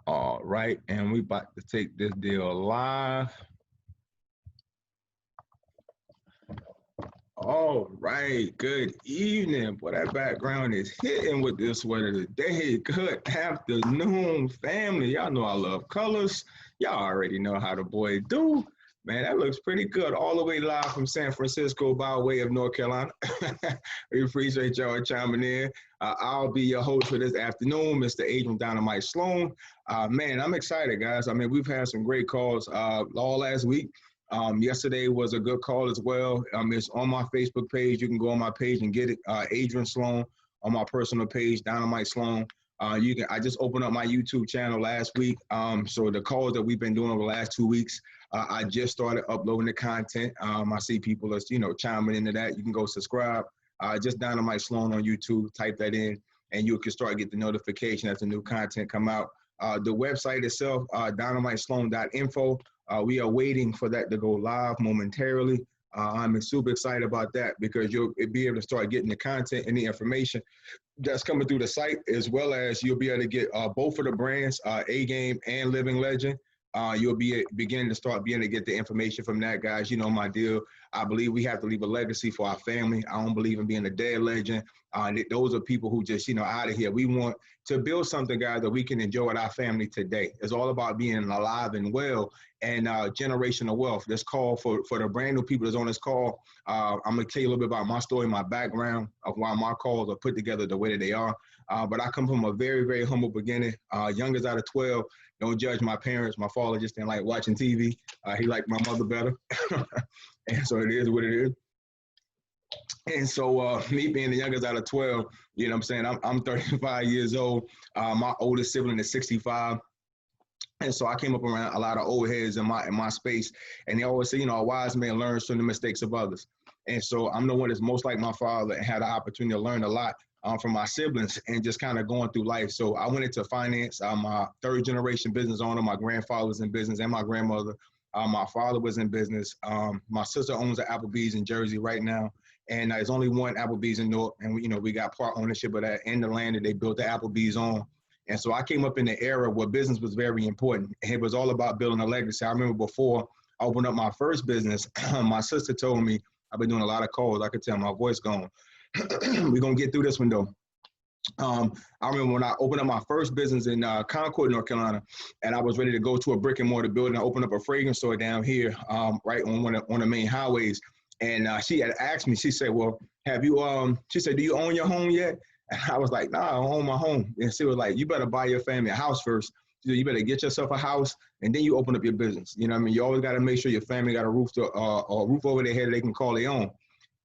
All right, and we about to take this deal live. All right, good evening. Boy, that background is hitting with this sweater today. Good afternoon, family. Y'all know I love colors. Y'all already know how the boy do. Man, that looks pretty good. All the way live from San Francisco by way of North Carolina. We appreciate y'all chiming in. I'll be your host for this afternoon, Mr. Adrian Dynamite Sloan. Man, I'm excited, guys. I mean, we've had some great calls all last week. Yesterday was a good call as well. It's on my Facebook page. You can go on my page and get it. Adrian Sloan on my personal page, Dynamite Sloan. I just opened up my YouTube channel last week. So the calls that we've been doing over the last 2 weeks, I just started uploading the content. I see people are, chiming into that. You can go subscribe. Just Dynamite Sloan on YouTube. Type that in, and you can start get the notification as the new content come out. The website itself, dynamitesloan.info. We are waiting for that to go live momentarily. I'm super excited about that because you'll be able to start getting the content and the information that's coming through the site, as well as you'll be able to get both of the brands, A Game and Living Legend. You'll be beginning to start being able to get the information from that, guys. You know my deal. I believe we have to leave a legacy for our family. I don't believe in being a dead legend. Those are people who just, out of here. We want to build something, guys, that we can enjoy with our family today. It's all about being alive and well and generational wealth. This call for the brand new people that's on this call. I'm going to tell you a little bit about my story, my background of why my calls are put together the way that they are. But I come from a very, very humble beginning. Youngest out of 12. Don't judge my parents. My father just didn't like watching TV. He liked my mother better. And so it is what it is. And so me being the youngest out of 12, you know what I'm saying? I'm 35 years old. My oldest sibling is 65. And so I came up around a lot of old heads in my space. And they always say, a wise man learns from the mistakes of others. And so I'm the one that's most like my father and had the opportunity to learn a lot from my siblings and just kind of going through life. So I went into finance. I'm a third generation business owner. My grandfather was in business and my grandmother. My father was in business. My sister owns an Applebee's in Jersey right now. And there's only one Applebee's in Newark. And we got part ownership of that and the land that they built the Applebee's on. And so I came up in the era where business was very important. It was all about building a legacy. I remember before I opened up my first business, my sister told me, I've been doing a lot of calls. I could tell my voice gone. We're going to get through this one, though. I remember when I opened up my first business in Concord, North Carolina, and I was ready to go to a brick and mortar building. I opened up a fragrance store down here, right on one of the main highways. And she had asked me, she said, well, have you, she said, do you own your home yet? And I was like, nah, I don't own my home. And she was like, you better buy your family a house first. She said, you better get yourself a house and then you open up your business. You know what I mean? You always got to make sure your family got a roof over their head they can call their own.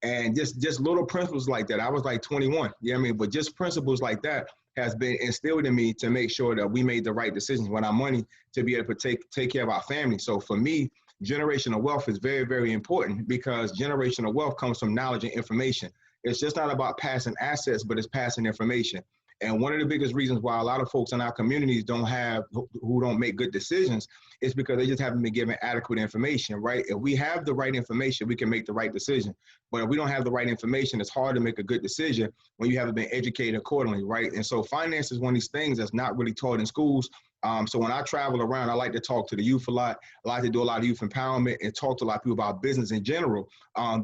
And just little principles like that. I was like 21, you know what I mean? But just principles like that has been instilled in me to make sure that we made the right decisions with our money to be able to take care of our family. So for me, generational wealth is very, very important because generational wealth comes from knowledge and information. It's just not about passing assets, but it's passing information. And one of the biggest reasons why a lot of folks in our communities who don't make good decisions is because they just haven't been given adequate information, right? If we have the right information, we can make the right decision. But if we don't have the right information, it's hard to make a good decision when you haven't been educated accordingly, right? And so finance is one of these things that's not really taught in schools. So when I travel around, I like to talk to the youth a lot. I like to do a lot of youth empowerment and talk to a lot of people about business in general,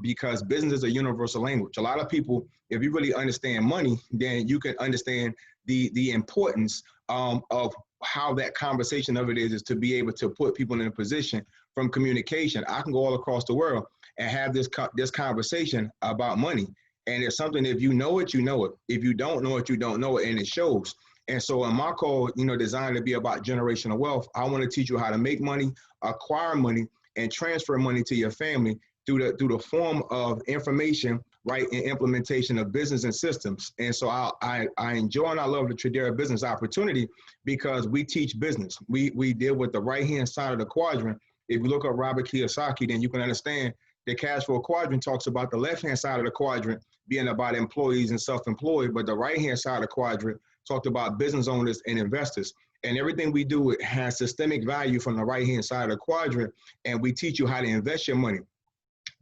because business is a universal language. A lot of people, if you really understand money, then you can understand the importance of how that conversation of it is to be able to put people in a position from communication. I can go all across the world and have this conversation about money. And it's something, if you know it, you know it. If you don't know it, you don't know it, and it shows. And so in my call, designed to be about generational wealth, I want to teach you how to make money, acquire money, and transfer money to your family through the form of information, right, and implementation of business and systems. And so I enjoy and I love the Tredera business opportunity because we teach business. We deal with the right-hand side of the quadrant. If you look up Robert Kiyosaki, then you can understand the cash flow quadrant talks about the left-hand side of the quadrant being about employees and self-employed, but the right-hand side of the quadrant talked about business owners and investors. And everything we do, it has systemic value from the right-hand side of the quadrant, and we teach you how to invest your money.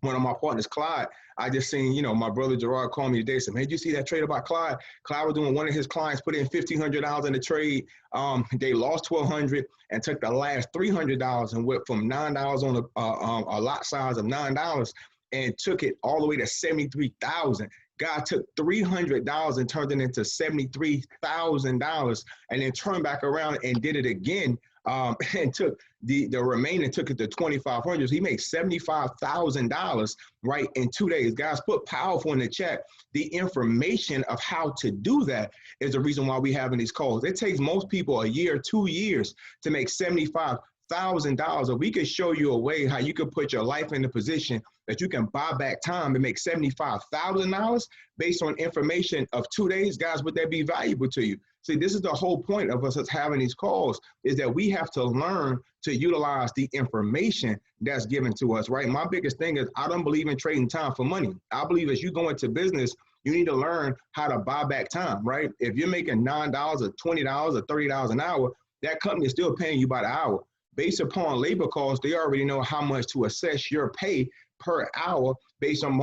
one of my partners, Clyde, I just seen, my brother Gerard call me today, said, man, did you see that trade about Clyde? Clyde was doing, one of his clients put in $1,500 in the trade. They lost $1,200 and took the last $300 and went from $9 on a lot size of $9 and took it all the way to $73,000. Guy took $300 and turned it into $73,000 and then turned back around and did it again. And took the remaining, took it to $2,500. He made $75,000 right in 2 days. Guys, put powerful in the chat. The information of how to do that is the reason why we having these calls. It takes most people a year, 2 years to make $75,000. If we could show you a way how you could put your life in a position that you can buy back time and make $75,000 based on information of 2 days, guys, would that be valuable to you? See, this is the whole point of us having these calls, is that we have to learn to utilize the information that's given to us, right? My biggest thing is I don't believe in trading time for money. I believe as you go into business, you need to learn how to buy back time, right? If you're making $9 or $20 or $30 an hour, that company is still paying you by the hour. Based upon labor costs, they already know how much to assess your pay per hour based on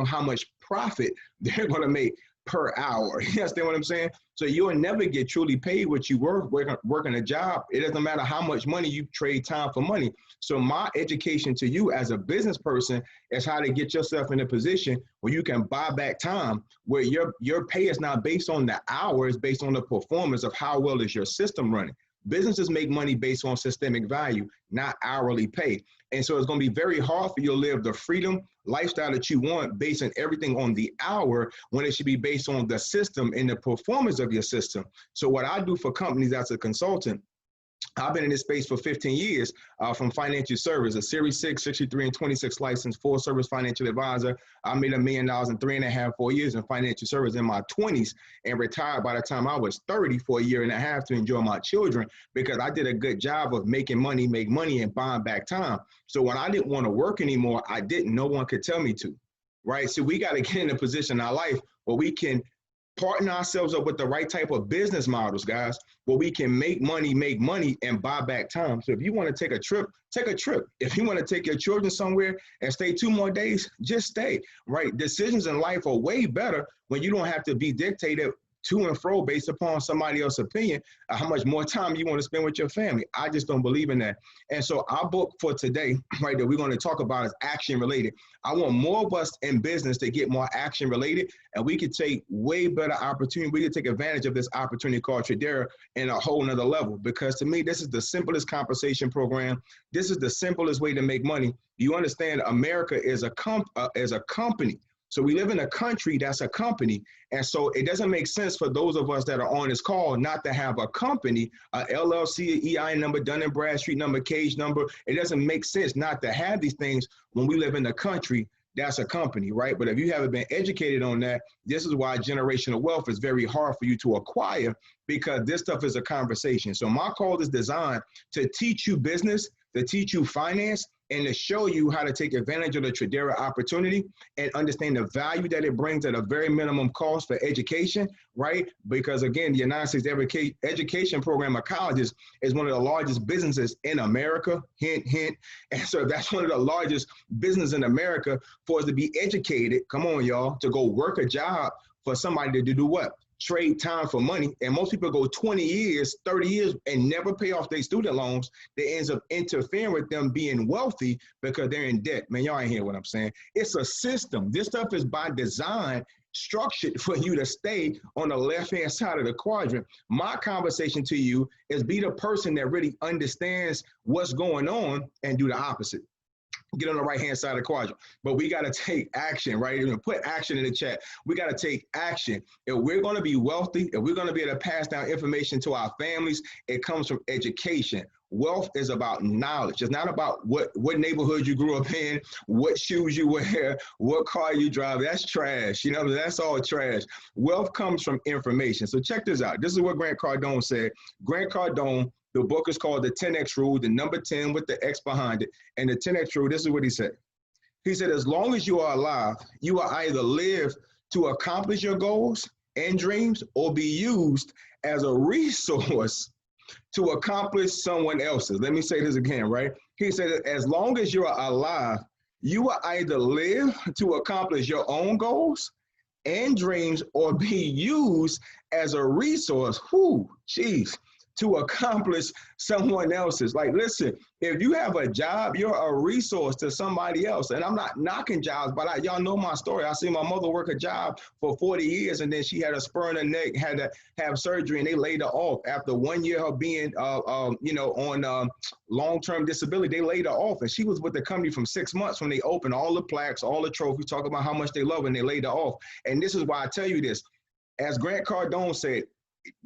how much profit they're going to make per hour. You understand what I'm saying? So you'll never get truly paid what you work working a job. It doesn't matter how much money you trade time for money. So my education to you as a business person is how to get yourself in a position where you can buy back time, where your pay is not based on the hours, based on the performance of how well is your system running. Businesses make money based on systemic value, not hourly pay. And so it's going to be very hard for you to live the freedom lifestyle that you want based on everything on the hour, when it should be based on the system and the performance of your system. So what I do for companies as a consultant, I've been in this space for 15 years from financial service, a Series 6, 63, and 26 licensed full service financial advisor. I made $1 million in 3.5, 4 years in financial service in my 20s and retired by the time I was 30 for 1.5 years to enjoy my children, because I did a good job of making money, make money, and buying back time. So when I didn't want to work anymore, I didn't. No one could tell me to, right? So we got to get in a position in our life where we can partner ourselves up with the right type of business models, guys, where we can make money and buy back time. So if you want to take a trip, take a trip. If you want to take your children somewhere and stay 2 more days, just stay, right? Decisions in life are way better when you don't have to be dictated to and fro based upon somebody else's opinion, how much more time you want to spend with your family. I just don't believe in that. And so our book for today, right, that we're going to talk about is action related. I want more of us in business to get more action related, and we could take way better opportunity. We could take advantage of this opportunity called Tredera in a whole nother level, because to me, this is the simplest compensation program. This is the simplest way to make money. You understand, America is a company. So we live in a country that's a company. And so it doesn't make sense for those of us that are on this call not to have a company, a LLC, EIN number, Dun & Bradstreet number, cage number. It doesn't make sense not to have these things when we live in a country that's a company, right? But if you haven't been educated on that, this is why generational wealth is very hard for you to acquire, because this stuff is a conversation. So my call is designed to teach you business, to teach you finance, and to show you how to take advantage of the Tredera opportunity and understand the value that it brings at a very minimum cost for education, right? Because again, the United States education program of colleges is one of the largest businesses in America, hint, hint. And so that's one of the largest businesses in America. For us to be educated, come on, y'all, to go work a job for somebody to do what? Trade time for money. And most people go 20 years, 30 years and never pay off their student loans. That ends up interfering with them being wealthy because they're in debt. Man, y'all ain't hear what I'm saying. It's a system. This stuff is by design structured for you to stay on the left-hand side of the quadrant. My conversation to you is be the person that really understands what's going on and do the opposite. Get on the right-hand side of the quadrant. But we got to take action, right? Even put action in the chat. We got to take action. If we're going to be wealthy, if we're going to be able to pass down information to our families, it comes from education. Wealth is about knowledge. It's not about what neighborhood you grew up in, what shoes you wear, what car you drive. That's trash. You know, that's all trash. Wealth comes from information. So check this out. This is what Grant Cardone said. Grant Cardone, the book is called The 10X Rule, the number 10 with the X behind it. And the 10X Rule, this is what he said. He said, as long as you are alive, you will either live to accomplish your goals and dreams or be used as a resource to accomplish someone else's. Let me say this again, right? He said, as long as you're alive, You will either live to accomplish your own goals and dreams or be used as a resource, geez, to accomplish someone else's. Like, listen, if you have a job, you're a resource to somebody else. And I'm not knocking jobs, but y'all know my story. I see my mother work a job for 40 years, and then she had a spur in her neck, had to have surgery, and they laid her off. After 1 year of being, on long-term disability, they laid her off. And she was with the company from 6 months when they opened all the plaques, all the trophies, talk about how much they love her, and they laid her off. And this is why I tell you this. As Grant Cardone said,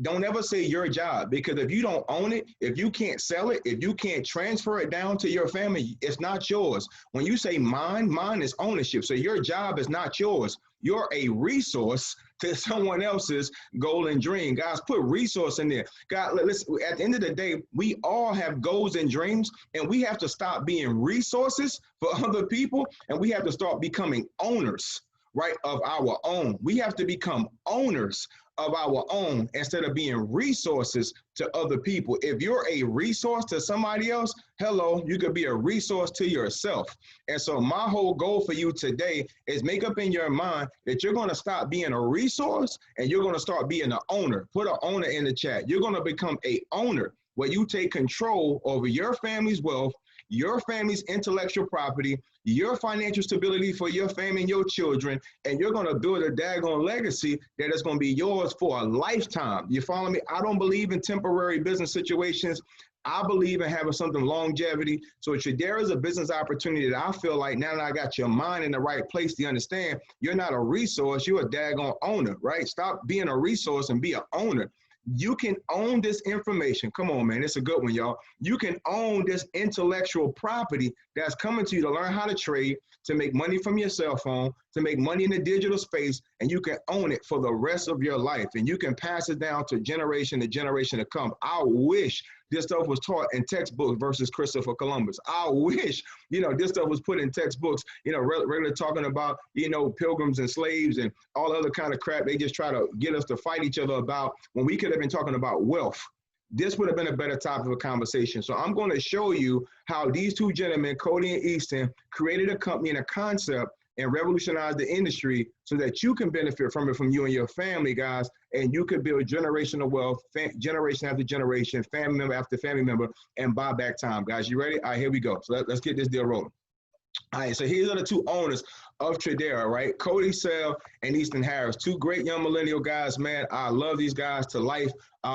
don't ever say your job, because if you don't own it, if you can't sell it, if you can't transfer it down to your family, it's not yours. When you say mine is ownership. So your job is not yours. You're a resource to someone else's goal and dream. Guys, put resource in there. God, listen, at the end of the day, we all have goals and dreams, and we have to stop being resources for other people, and we have to start becoming owners, right, of our own. We have to become owners of our own instead of being resources to other people. If you're a resource to somebody else, hello, you could be a resource to yourself. And so my whole goal for you today is make up in your mind that you're going to stop being a resource and you're going to start being an owner. Put an owner in the chat. You're going to become a owner where you take control over your family's wealth, your family's intellectual property, your financial stability for your family and your children, and you're going to build a daggone legacy that is going to be yours for a lifetime. You follow me? I don't believe in temporary business situations. I believe in having something longevity. So Tredera is a business opportunity that I feel like now that I got your mind in the right place to understand you're not a resource, you're a daggone owner, right? Stop being a resource and be an owner. You can own this information. Come on, man. It's a good one, y'all. You can own this intellectual property that's coming to you to learn how to trade, to make money from your cell phone, to make money in the digital space, and you can own it for the rest of your life. And you can pass it down to generation to come. I wish this stuff was taught in textbooks versus Christopher Columbus. I wish, this stuff was put in textbooks, regularly talking about, pilgrims and slaves and all other kind of crap. They just try to get us to fight each other about when we could have been talking about wealth. This would have been a better topic of conversation. So I'm going to show you how these two gentlemen, Cody and Easton, created a company and a concept and revolutionize the industry so that you can benefit from it, from you and your family, guys, and you can build generational wealth, generation after generation, family member after family member, and buy back time. Guys, you ready? All right, here we go. So let's get this deal rolling. All right, so here are the two owners of Tredera, right? Cody Sell and Easton Harris, two great young millennial guys, man. I love these guys to life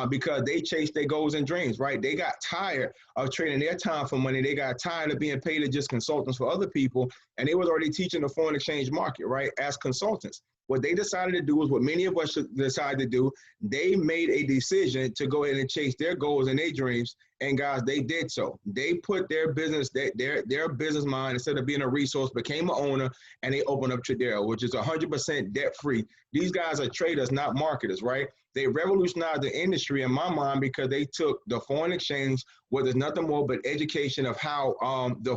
because they chase their goals and dreams, right? They got tired of trading their time for money. They got tired of being paid as just consultants for other people, and they was already teaching the foreign exchange market, right, as consultants. What they decided to do is what many of us should decide to do. They made a decision to go ahead and chase their goals and their dreams. And guys, they did so. They put their business, their business mind, instead of being a resource, became an owner, and they opened up Tredera, which is 100% debt-free. These guys are traders, not marketers, right? They revolutionized the industry in my mind because they took the foreign exchange, where there's nothing more but education of how the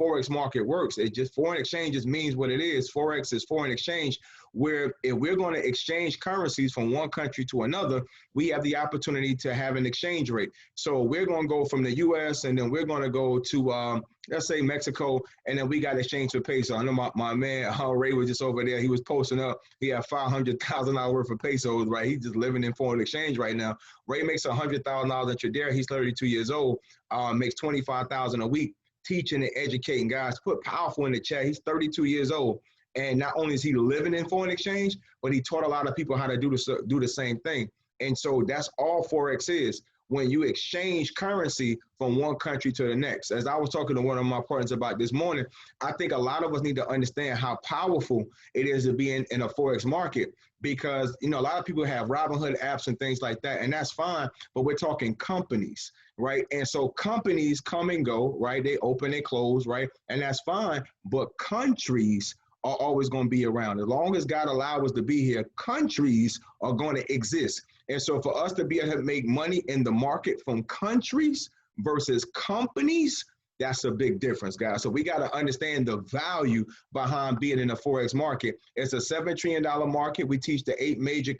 Forex market works. It just, foreign exchange just means what it is. Forex is foreign exchange, where if we're going to exchange currencies from one country to another, we have the opportunity to have an exchange rate. So we're going to go from the U.S. and then we're going to go to, let's say, Mexico, and then we got exchange for peso. I know my man, Ray, was just over there. He was posting up. He had $500,000 worth of pesos, right? He's just living in foreign exchange right now. Ray makes $100,000 in Tredera. He's 32 years old, makes $25,000 a week, teaching and educating guys. Put powerful in the chat. He's 32 years old. And not only is he living in foreign exchange, but he taught a lot of people how to do the same thing. And so that's all Forex is. When you exchange currency from one country to the next. As I was talking to one of my partners about this morning, I think a lot of us need to understand how powerful it is to be in a Forex market, because, a lot of people have Robinhood apps and things like that, and that's fine, but we're talking companies, right? And so companies come and go, right? They open and close, right? And that's fine, but countries are always going to be around. As long as God allows us to be here, countries are going to exist. And so for us to be able to make money in the market from countries versus companies, that's a big difference, guys. So we got to understand the value behind being in the Forex market. It's a $7 trillion market. We teach the 8 major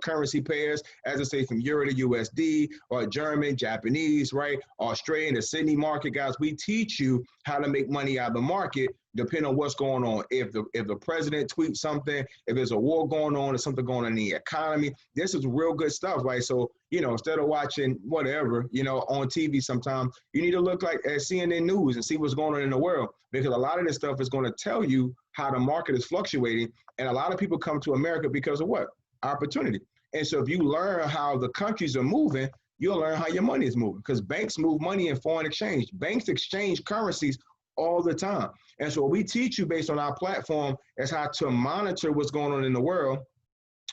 currency pairs, as I say, from Euro to USD, or German, Japanese, right? Australian, the Sydney market, guys. We teach you how to make money out of the market depending on what's going on. If the president tweets something, if there's a war going on or something going on in the economy, this is real good stuff, right? So, instead of watching whatever, on TV sometimes, you need to look like at CNN News and see what's going on in the world, because a lot of this stuff is going to tell you how the market is fluctuating. And a lot of people come to America because of what? Opportunity. And so if you learn how the countries are moving, you'll learn how your money is moving, because banks move money in foreign exchange. Banks exchange currencies all the time. And so what we teach you based on our platform is how to monitor what's going on in the world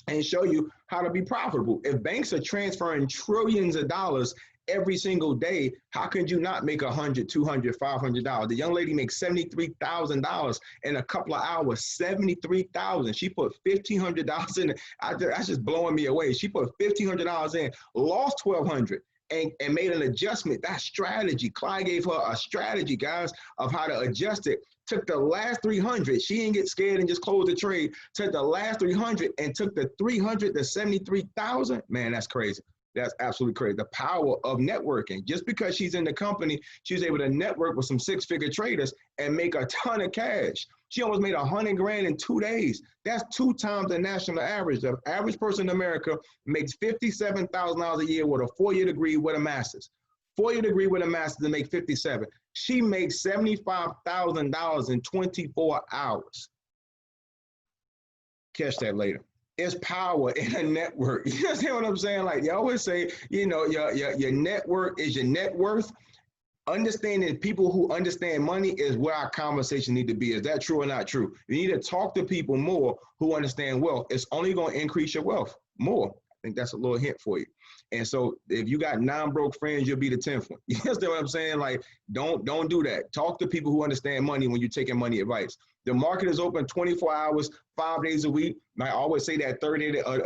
and show you how to be profitable. If banks are transferring trillions of dollars every single day, how could you not make $100, $200, $500? The young lady makes $73,000 in a couple of hours. $73,000. She put $1,500 in. That's just blowing me away. She put $1,500 in, lost $1,200. And made an adjustment. That strategy. Clyde gave her a strategy, guys, of how to adjust it. Took the last 300. She didn't get scared and just closed the trade. Took the last 300 and took the 300 to 73,000. Man, that's crazy. That's absolutely crazy. The power of networking. Just because she's in the company, she was able to network with some six-figure traders and make a ton of cash. She almost made $100,000 in 2 days. That's 2 times the national average. The average person in America makes $57,000 a year with a 4-year degree with a master's. 4-year degree with a master's to make 57. She makes $75,000 in 24 hours. Catch that later. It's power in a network. You understand what I'm saying? Like, you always say, your network is your net worth. Understanding people who understand money is where our conversation need to be. Is that true or not true? You need to talk to people more who understand wealth. It's only going to increase your wealth more. I think that's a little hint for you. And so if you got 9 broke friends, you'll be the 10th one. You understand what I'm saying? Like, don't do that. Talk to people who understand money when you're taking money advice. The market is open 24 hours, 5 days a week. I always say that third day of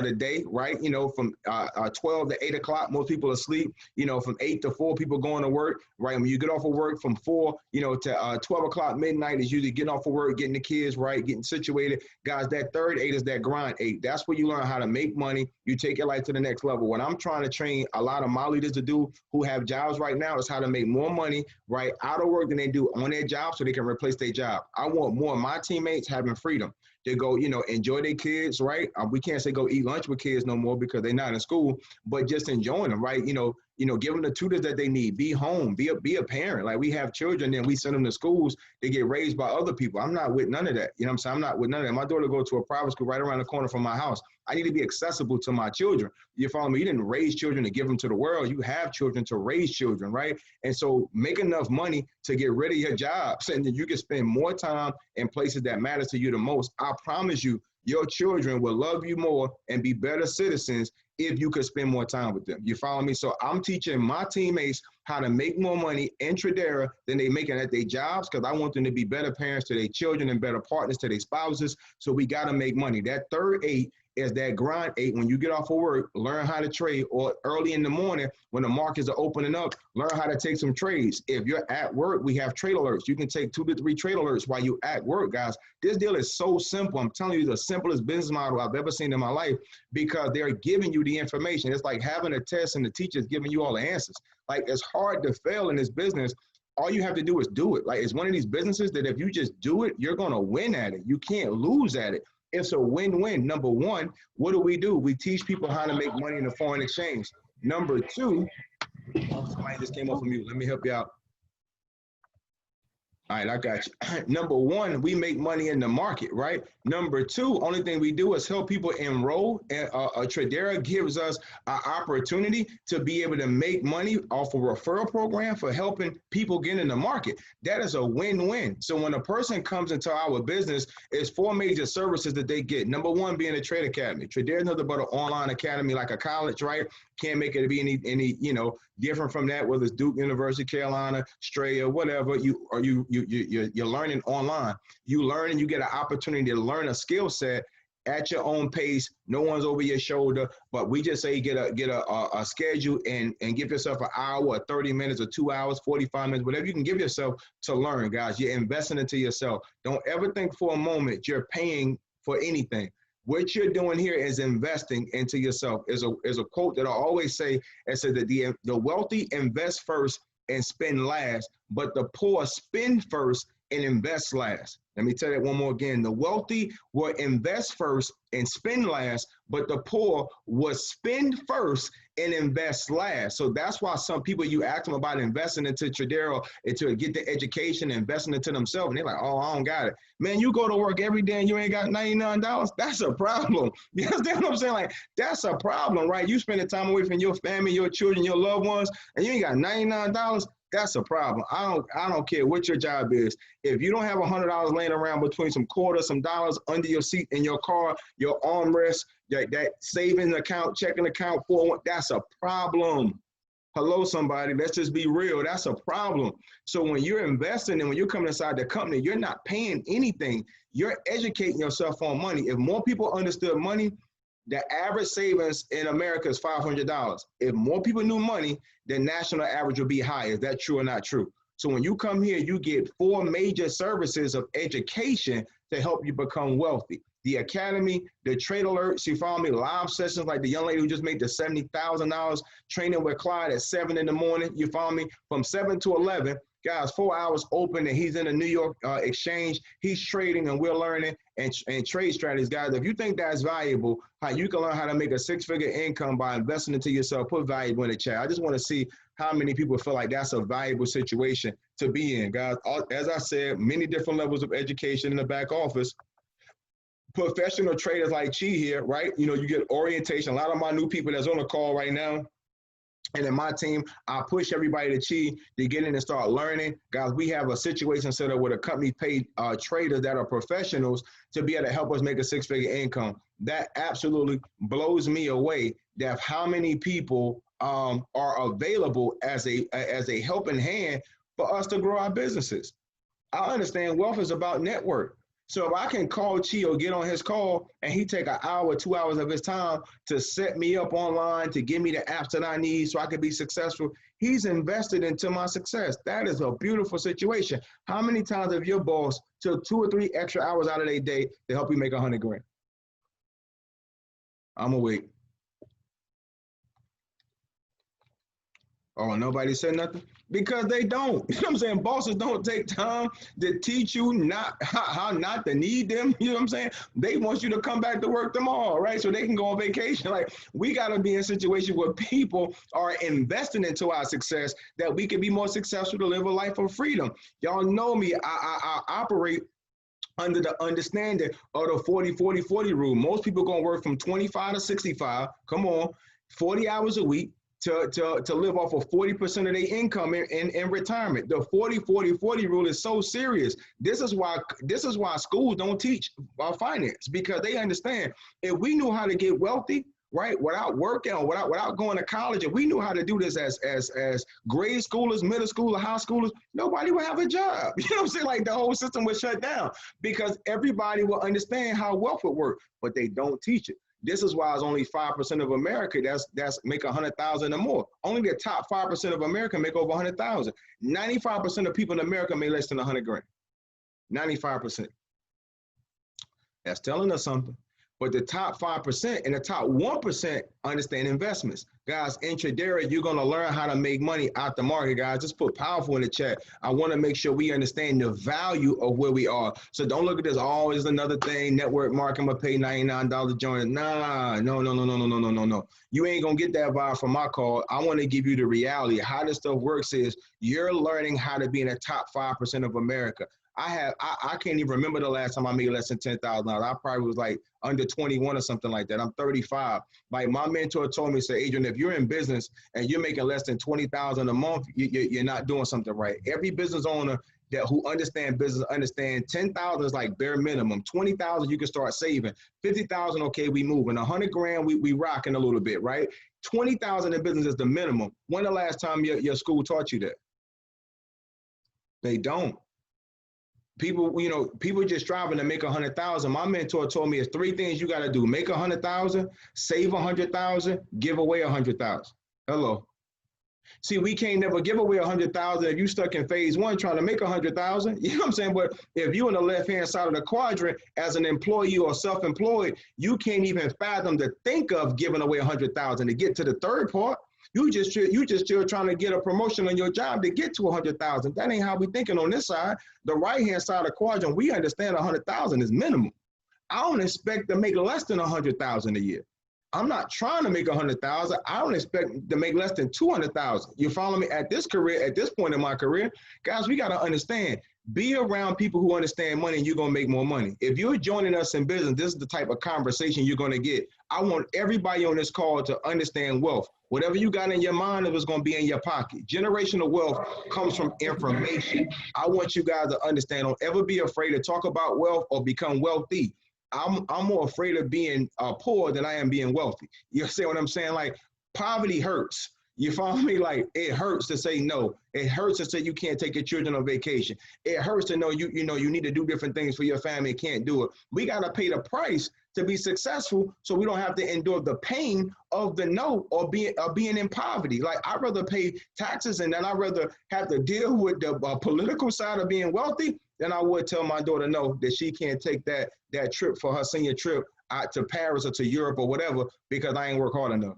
the day, right? From 12 to 8 o'clock, most people are asleep. From 8 to 4, people going to work, right? When you get off of work from 4, to 12 o'clock midnight is usually getting off of work, getting the kids right, getting situated. Guys, that third 8 is that grind 8. That's where you learn how to make money. You take your life to the next level. What I'm trying to train a lot of my leaders to do who have jobs right now is how to make more money, right, out of work than they do on their job so they can replace their job. I want more of my teammates having freedom. They go, enjoy their kids, right? We can't say go eat lunch with kids no more because they're not in school, but just enjoying them, right? Give them the tutors that they need. Be home, be a parent. Like, we have children and we send them to schools. They get raised by other people. I'm not with none of that. You know what I'm saying? I'm not with none of that. My daughter goes to a private school right around the corner from my house. I need to be accessible to my children. You follow me? You didn't raise children to give them to the world. You have children to raise children, right? And so make enough money to get rid of your jobs and then you can spend more time in places that matter to you the most. I promise you, your children will love you more and be better citizens if you could spend more time with them. You follow me? So I'm teaching my teammates how to make more money in Tredera than they making at their jobs, because I want them to be better parents to their children and better partners to their spouses. So we got to make money. That third 8 is that grind 8. When you get off of work, learn how to trade, or early in the morning when the markets are opening up, learn how to take some trades. If you're at work, we have trade alerts. You can take 2 to 3 trade alerts while you at work, guys. This deal is so simple. I'm telling you, the simplest business model I've ever seen in my life, because they're giving you the information. It's like having a test and the teacher's giving you all the answers. Like, it's hard to fail in this business. All you have to do is do it. Like, it's one of these businesses that if you just do it, you're going to win at it. You can't lose at it. It's a win-win. Number one, what do? We teach people how to make money in the foreign exchange. Number 2, somebody just came off of mute. Let me help you out. All right, I got you. Number 1, we make money in the market, right? Number 2, only thing we do is help people enroll. And Tredera gives us an opportunity to be able to make money off a referral program for helping people get in the market. That is a win-win. So when a person comes into our business, it's 4 major services that they get. Number 1 being a trade academy. Tredera is nothing but an online academy like a college, right? Can't make it be any different from that, whether it's Duke University, Carolina, Strayer, whatever. You're learning online. You learn and you get an opportunity to learn a skill set at your own pace. No one's over your shoulder, but we just say get a schedule and give yourself an hour or 30 minutes or 2 hours, 45 minutes, whatever you can give yourself to learn, guys. You're investing into yourself. Don't ever think for a moment you're paying for anything. What you're doing here is investing into yourself. Is a quote that I always say. It says that the wealthy invest first and spend last, but the poor spend first and invest last. Let me tell that one more again. The wealthy will invest first and spend last, but the poor will spend first and invest last. So that's why some people, you ask them about investing into Tredera and to get the education, investing into themselves, and they're like, oh, I don't got it. Man, you go to work every day and you ain't got $99. That's a problem. You understand what I'm saying? Like, that's a problem, right? You spending time away from your family, your children, your loved ones, and you ain't got $99. That's a problem. I don't care what your job is. If you don't have $100 laying around between some quarters, some dollars under your seat in your car, your armrest, that savings account, checking account, 401, that's a problem. Hello, somebody. Let's just be real. That's a problem. So when you're investing and when you're coming inside the company, you're not paying anything. You're educating yourself on money. If more people understood money, the average savings in America is $500. If more people knew money, the national average would be higher. Is that true or not true? So when you come here, you get 4 major services of education to help you become wealthy. The academy, the trade alerts, you follow me, live sessions like the young lady who just made the $70,000 training with Clyde at 7 in the morning, you follow me, from 7 to 11. Guys, 4 hours open and he's in the New York exchange. He's trading and we're learning and trade strategies. Guys, if you think that's valuable, how you can learn how to make a 6-figure income by investing into yourself, put valuable in the chat. I just want to see how many people feel like that's a valuable situation to be in. Guys, as I said, many different levels of education in the back office. Professional traders like Chi here, right? You know, you get orientation. A lot of my new people that's on the call right now, and in my team, I push everybody to Chi to get in and start learning. Guys, we have a situation set up where the company paid traders that are professionals to be able to help us make a 6-figure income. That absolutely blows me away, that how many people are available as a helping hand for us to grow our businesses. I understand wealth is about network. So if I can call Chi or get on his call and he take an hour, 2 hours of his time to set me up online, to give me the apps that I need so I can be successful, he's invested into my success. That is a beautiful situation. How many times have your boss took 2 or 3 extra hours out of their day to help you make 100 grand? I'm gonna wait. Oh, nobody said nothing? Because they don't. You know what I'm saying? Bosses don't take time to teach you how not to need them. You know what I'm saying? They want you to come back to work tomorrow, right? So they can go on vacation. Like, we got to be in a situation where people are investing into our success, that we can be more successful to live a life of freedom. Y'all know me. I operate under the understanding of the 40-40-40 rule. Most people going to work from 25 to 65. Come on, 40 hours a week. To live off of 40% of their income in retirement. The 40-40-40 rule is so serious. This is why schools don't teach about finance, because they understand if we knew how to get wealthy, right, without working or without going to college, if we knew how to do this as grade schoolers, middle schoolers, high schoolers, nobody would have a job. You know what I'm saying? Like, the whole system would shut down because everybody will understand how wealth would work, but they don't teach it. This is why it's only 5% of America that's make 100,000 or more. Only the top 5% of America make over 100,000. 95% of people in America make less than 100 grand. 95%. That's telling us something. But the top 5% and the top 1% understand investments. Guys, in Tredera, you're going to learn how to make money out the market, guys. Just put powerful in the chat. I want to make sure we understand the value of where we are. So don't look at this, oh, it's another thing, network marketing, I'm going to pay $99 to join. Nah, no. You ain't going to get that vibe from my call. I want to give you the reality. How this stuff works is you're learning how to be in the top 5% of America. I can't even remember the last time I made less than $10,000. I probably was like under 21 or something like that. I'm 35. Like, my mentor told me, say, Adrian, if you're in business and you're making less than 20,000 a month, you're not doing something right. Every business owner who understand business understand 10,000 is like bare minimum. 20,000 you can start saving. 50,000, okay, we moving. 100 grand, we rocking a little bit, right? 20,000 in business is the minimum. When the last time your school taught you that? They don't. People, people just striving to make 100,000. My mentor told me it's 3 things you got to do: make 100,000, save 100,000, give away 100,000. Hello. See, we can't never give away 100,000 if you stuck in phase 1 trying to make 100,000. You know what I'm saying? But if you on the left-hand side of the quadrant as an employee or self-employed, you can't even fathom to think of giving away 100,000 to get to the third part. You just still trying to get a promotion on your job to get to 100,000. That ain't how we thinking on this side. The right-hand side of the quadrant, we understand 100,000 is minimum. I don't expect to make less than 100,000 a year. I'm not trying to make 100,000. I don't expect to make less than 200,000. You follow me? At this point in my career, guys, we got to understand, be around people who understand money and you're going to make more money. If you're joining us in business, this is the type of conversation you're going to get. I want everybody on this call to understand wealth. Whatever you got in your mind, it was going to be in your pocket. Generational wealth comes from information. I want you guys to understand, don't ever be afraid to talk about wealth or become wealthy. I'm more afraid of being poor than I am being wealthy. You see what I'm saying? Like, poverty hurts. You follow me? Like, it hurts to say no. It hurts to say you can't take your children on vacation. It hurts to know you need to do different things for your family and can't do it. We got to pay the price to be successful so we don't have to endure the pain of the no or being in poverty. Like, I'd rather pay taxes and then I'd rather have to deal with the political side of being wealthy than I would tell my daughter no, that she can't take that trip for her senior trip out to Paris or to Europe or whatever because I ain't work hard enough.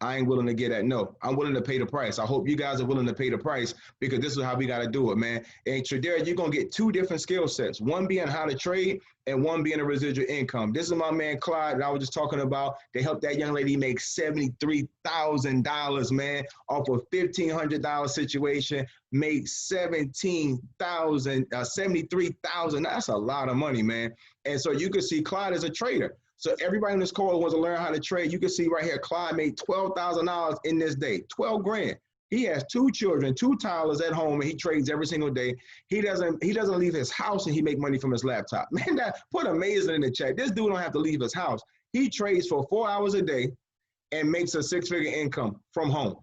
I ain't willing to get that no. I'm willing to pay the price. I hope you guys are willing to pay the price because this is how we got to do it, man. And Tredera, you're going to get two different skill sets, one being how to trade and one being a residual income. This is my man, Clyde, that I was just talking about. They helped that young lady make $73,000, man, off a $1,500 situation, made $73,000. That's a lot of money, man. And so you can see Clyde is a trader. So everybody in this call wants to learn how to trade. You can see right here, Clyde made $12,000 in this day, 12 grand. He has 2 children, 2 toddlers at home, and he trades every single day. He doesn't leave his house and he make money from his laptop. Man, put amazing in the chat. This dude don't have to leave his house. He trades for 4 hours a day and makes a 6-figure income from home.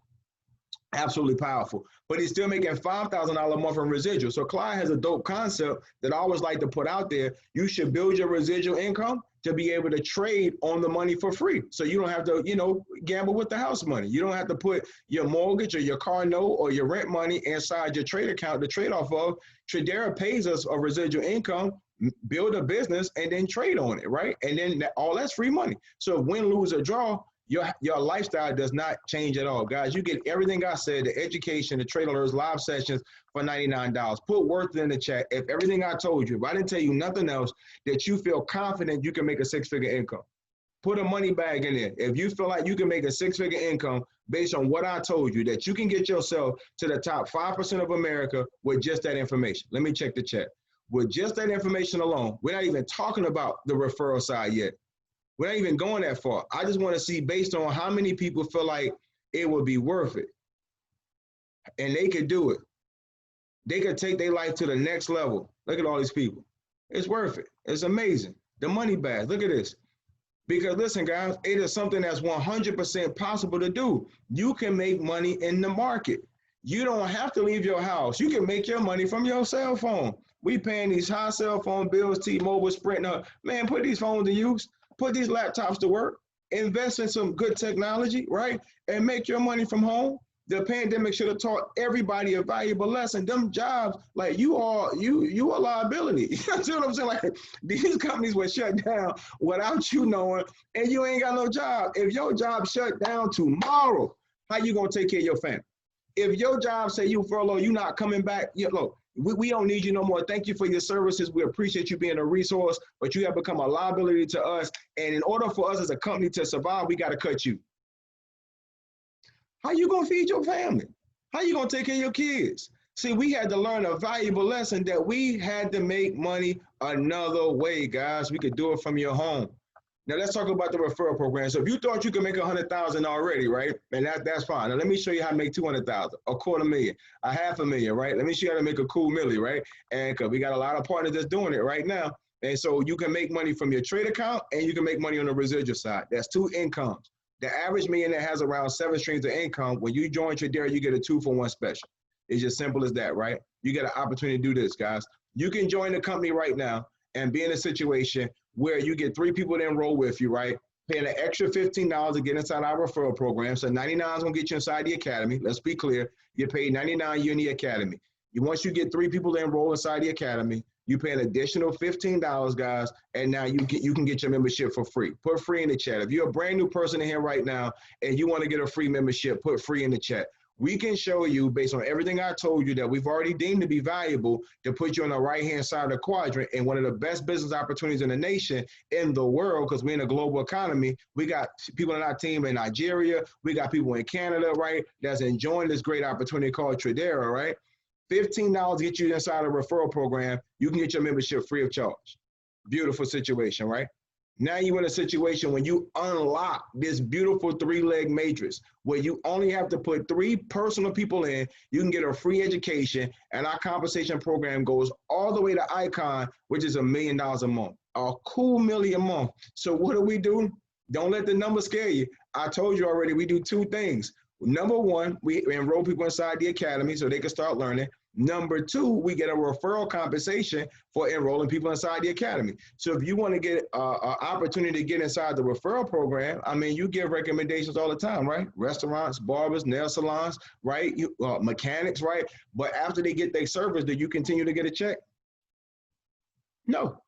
Absolutely powerful. But he's still making $5,000 a month from residual. So Clyde has a dope concept that I always like to put out there. You should build your residual income to be able to trade on the money for free. So you don't have to, gamble with the house money. You don't have to put your mortgage or your car note or your rent money inside your trade account to trade off of. Tredera pays us a residual income, build a business, and then trade on it, right? And then all that's free money. So win, lose, or draw, your lifestyle does not change at all. Guys, you get everything I said, the education, the trade alerts, live sessions for $99. Put worth in the chat. If everything I told you, if I didn't tell you nothing else, that you feel confident you can make a 6-figure income. Put a money bag in there. If you feel like you can make a 6-figure income based on what I told you, that you can get yourself to the top 5% of America with just that information. Let me check the chat. With just that information alone, we're not even talking about the referral side yet. We're not even going that far. I just want to see based on how many people feel like it would be worth it. And they could do it. They could take their life to the next level. Look at all these people. It's worth it. It's amazing. The money bag. Look at this. Because listen, guys, it is something that's 100% possible to do. You can make money in the market. You don't have to leave your house. You can make your money from your cell phone. We paying these high cell phone bills, T-Mobile, Sprint. Man, put these phones to use. Put these laptops to work, invest in some good technology, right? And make your money from home. The pandemic should have taught everybody a valuable lesson. Them jobs, like you a liability. You see what I'm saying? Like these companies were shut down without you knowing, and you ain't got no job. If your job shut down tomorrow, how you gonna take care of your family? If your job say you furlough, you not coming back, look, we don't need you no more. Thank you for your services. We appreciate you being a resource, but you have become a liability to us. And in order for us as a company to survive, we got to cut you. How you going to feed your family? How you going to take care of your kids? See, we had to learn a valuable lesson that we had to make money another way, guys. We could do it from your home. Now let's talk about the referral program. So if you thought you could make 100,000 already, right? And that's fine. Now let me show you how to make 200,000, $250,000, $500,000, right? Let me show you how to make a cool milli, right? And because we got a lot of partners that's doing it right now. And so you can make money from your trade account and you can make money on the residual side. That's 2 incomes. The average millionaire has around 7 streams of income. When you join Tredera, you get a 2-for-1 special. It's just simple as that, right? You get an opportunity to do this, guys. You can join the company right now and be in a situation where you get 3 people to enroll with you, right? Paying an extra $15 to get inside our referral program. So $99 is going to get you inside the academy. Let's be clear. You pay $99, you're in the academy. Once you get 3 people to enroll inside the academy, You pay an additional $15, guys, and now you can get your membership for free. Put free in the chat. If you're a brand new person in here right now and you want to get a free membership, put free in the chat. We can show you, based on everything I told you, that we've already deemed to be valuable, to put you on the right-hand side of the quadrant and one of the best business opportunities in the nation, in the world, because we're in a global economy. We got people on our team in Nigeria. We got people in Canada, right, that's enjoying this great opportunity called Tredera, right? $15 get you inside a referral program. You can get your membership free of charge. Beautiful situation, right? Now you're in a situation when you unlock this beautiful 3-leg matrix where you only have to put 3 personal people in. You can get a free education, and our compensation program goes all the way to Icon, which is $1 million a month, a cool $1 million a month. So what do? Don't let the number scare you. I told you already, we do 2 things. Number 1, we enroll people inside the academy so they can start learning. Number 2, we get a referral compensation for enrolling people inside the academy. So if you want to get an opportunity to get inside the referral program, I mean, you give recommendations all the time, right? Restaurants, barbers, nail salons, right? Mechanics, right? But after they get their service, do you continue to get a check? No.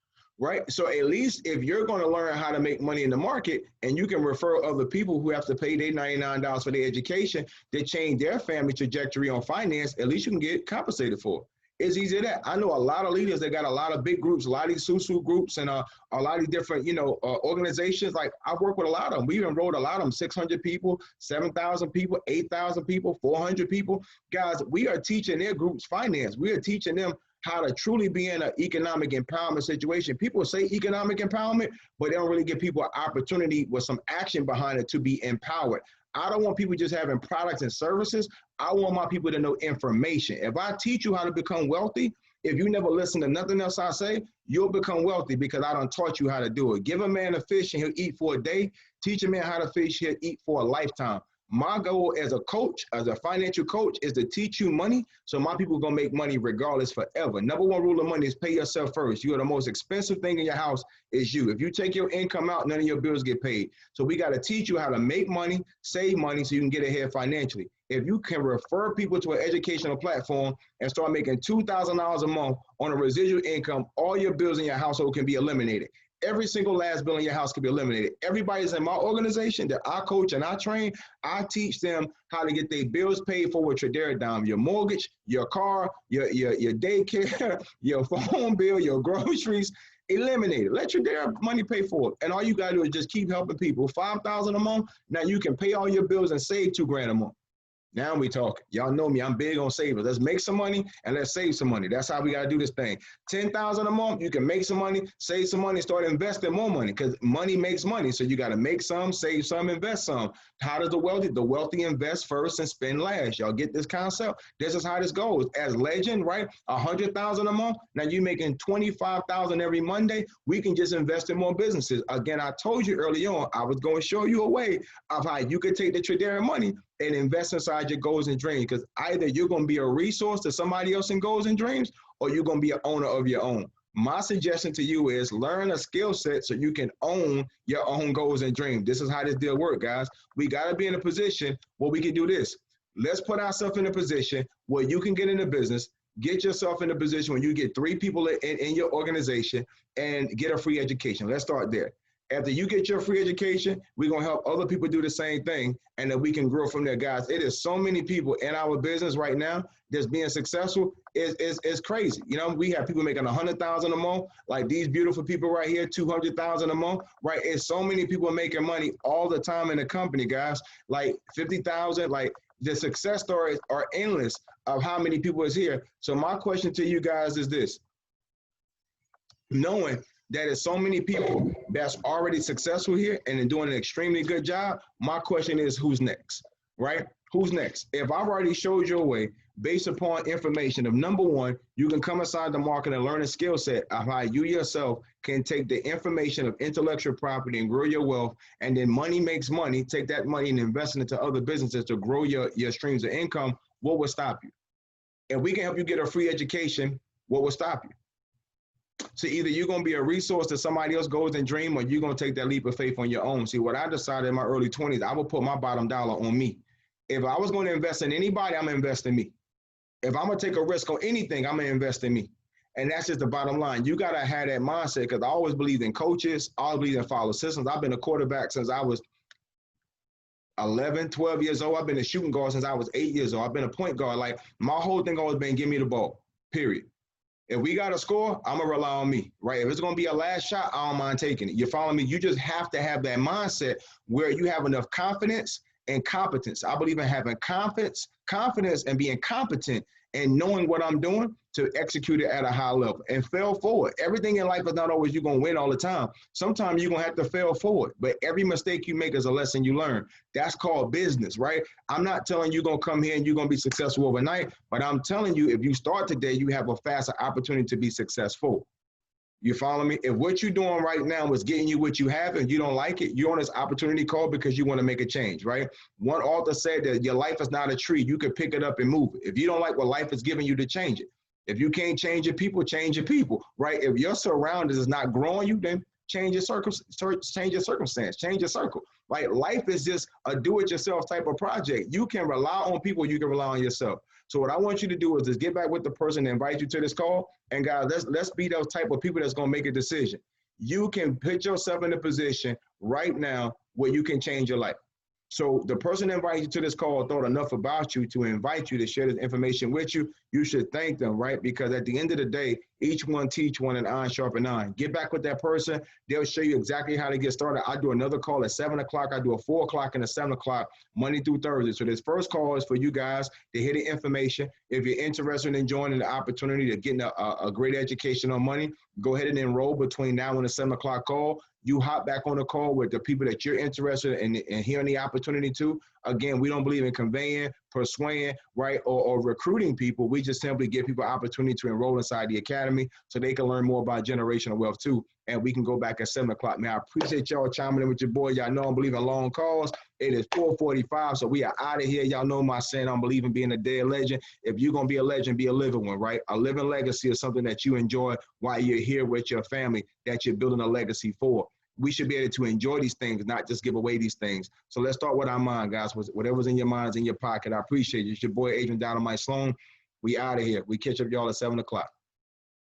Right? So at least if you're going to learn how to make money in the market and you can refer other people who have to pay their $99 for their education to change their family trajectory on finance, at least you can get compensated for it. It's easy that. I know a lot of leaders that got a lot of big groups, a lot of these SUSU groups and a lot of these different, organizations. Like I've worked with a lot of them. We've enrolled a lot of them, 600 people, 7,000 people, 8,000 people, 400 people. Guys, we are teaching their groups finance. We are teaching them how to truly be in an economic empowerment situation. People say economic empowerment, but they don't really give people an opportunity with some action behind it to be empowered. I don't want people just having products and services. I want my people to know information. If I teach you how to become wealthy, if you never listen to nothing else I say, you'll become wealthy because I done taught you how to do it. Give a man a fish and he'll eat for a day. Teach a man how to fish, he'll eat for a lifetime. My goal as a coach, as a financial coach, is to teach you money so my people are going to make money regardless forever. Number 1 rule of money is pay yourself first. You are the most expensive thing in your house is you. If you take your income out, none of your bills get paid. So we got to teach you how to make money, save money so you can get ahead financially. If you can refer people to an educational platform and start making $2,000 a month on a residual income, all your bills in your household can be eliminated. Every single last bill in your house can be eliminated. Everybody's in my organization that I coach and I train. I teach them how to get their bills paid for with Tredera Dime. Your mortgage, your car, your daycare, your phone bill, your groceries, eliminate it. Let Tredera money pay for it. And all you gotta do is just keep helping people. $5,000 a month. Now you can pay all your bills and save $2,000 a month. Now we talk. Y'all know me. I'm big on savers. Let's make some money and let's save some money. That's how we got to do this thing. $10,000 a month. You can make some money, save some money, start investing more money because money makes money. So you got to make some, save some, invest some. How does the wealthy? The wealthy invest first and spend last. Y'all get this concept? This is how this goes. As legend, right? $100,000 a month. Now you making $25,000 every Monday. We can just invest in more businesses. Again, I told you early on, I was going to show you a way of how you could take the Tredera money and invest inside your goals and dreams, because either you're going to be a resource to somebody else in goals and dreams, or you're going to be an owner of your own. My suggestion to you is learn a skill set so you can own your own goals and dreams. This is how this deal works, guys. We got to be in a position where we can do this. Let's put ourselves in a position where you can get in the business, get yourself in a position where you get 3 people in your organization and get a free education. Let's start there. After you get your free education, we're going to help other people do the same thing, and then we can grow from there, guys. It is so many people in our business right now that's being successful. It's crazy. You know, we have people making $100,000 a month, like these beautiful people right here, $200,000 a month, right? It's so many people making money all the time in the company, guys, like 50,000, like the success stories are endless of how many people is here. So my question to you guys is this: knowing that is so many people that's already successful here and are doing an extremely good job, my question is, who's next, right? Who's next? If I've already showed you a way based upon information of, number 1, you can come inside the market and learn a skill set of how you yourself can take the information of intellectual property and grow your wealth, and then money makes money, take that money and invest it into other businesses to grow your streams of income. What will stop you? If we can help you get a free education, what will stop you? So either you're going to be a resource to somebody else goes and dream, or you're going to take that leap of faith on your own. See, what I decided in my early 20s, I would put my bottom dollar on me. If I was going to invest in anybody, I'm going to invest in me. If I'm going to take a risk on anything, I'm going to invest in me. And that's just the bottom line. You got to have that mindset, because I always believe in coaches. I always believe in follow systems. I've been a quarterback since I was 11, 12 years old. I've been a shooting guard since I was 8 years old. I've been a point guard. Like, my whole thing always been, give me the ball, period. If we got to score, I'm going to rely on me, right? If it's going to be a last shot, I don't mind taking it. You follow me? You just have to have that mindset where you have enough confidence and competence. I believe in having confidence and being competent and knowing what I'm doing to execute it at a high level and fail forward. Everything in life is not always you're going to win all the time. Sometimes you're going to have to fail forward, but every mistake you make is a lesson you learn. That's called business, right? I'm not telling you going to come here and you're going to be successful overnight, but I'm telling you, if you start today, you have a faster opportunity to be successful. You follow me? If what you're doing right now is getting you what you have and you don't like it, you're on this opportunity call because you want to make a change, right? One author said that your life is not a tree. You can pick it up and move it. If you don't like what life is giving you, to change it. If you can't change your people, right? If your surroundings is not growing you, then change your circumstance, change your circle. Right? Life is just a do-it-yourself type of project. You can rely on people, you can rely on yourself. So what I want you to do is just get back with the person that invites you to this call. And guys, let's be those type of people that's going to make a decision. You can put yourself in a position right now where you can change your life. So the person that invited you to this call thought enough about you to invite you to share this information with you. You should thank them, right? Because at the end of the day, each one teach one, and iron sharpen iron. Get back with that person. They'll show you exactly how to get started. I do another call at 7 o'clock. I do a 4 o'clock and a 7 o'clock, Monday through Thursday. So this first call is for you guys to hear the information. If you're interested in joining the opportunity to get a great education on money, go ahead and enroll between now and the 7 o'clock call. You hop back on the call with the people that you're interested in hearing the opportunity to. Again, we don't believe in conveying, persuading, right, or recruiting people. We just simply give people opportunity to enroll inside the academy so they can learn more about generational wealth too. And we can go back at 7 o'clock. Now, I appreciate y'all chiming in with your boy. Y'all know I'm believing long calls. It is 4:45, so we are out of here. Y'all know my saying, I'm believing being a dead legend. If you're going to be a legend, be a living one, right? A living legacy is something that you enjoy while you're here with your family, that you're building a legacy for. We should be able to enjoy these things, not just give away these things. So let's start with our mind, guys. Whatever's in your mind is in your pocket. I appreciate you. It's your boy, Dynamite Sloan. We out of here. We catch up y'all at 7 o'clock.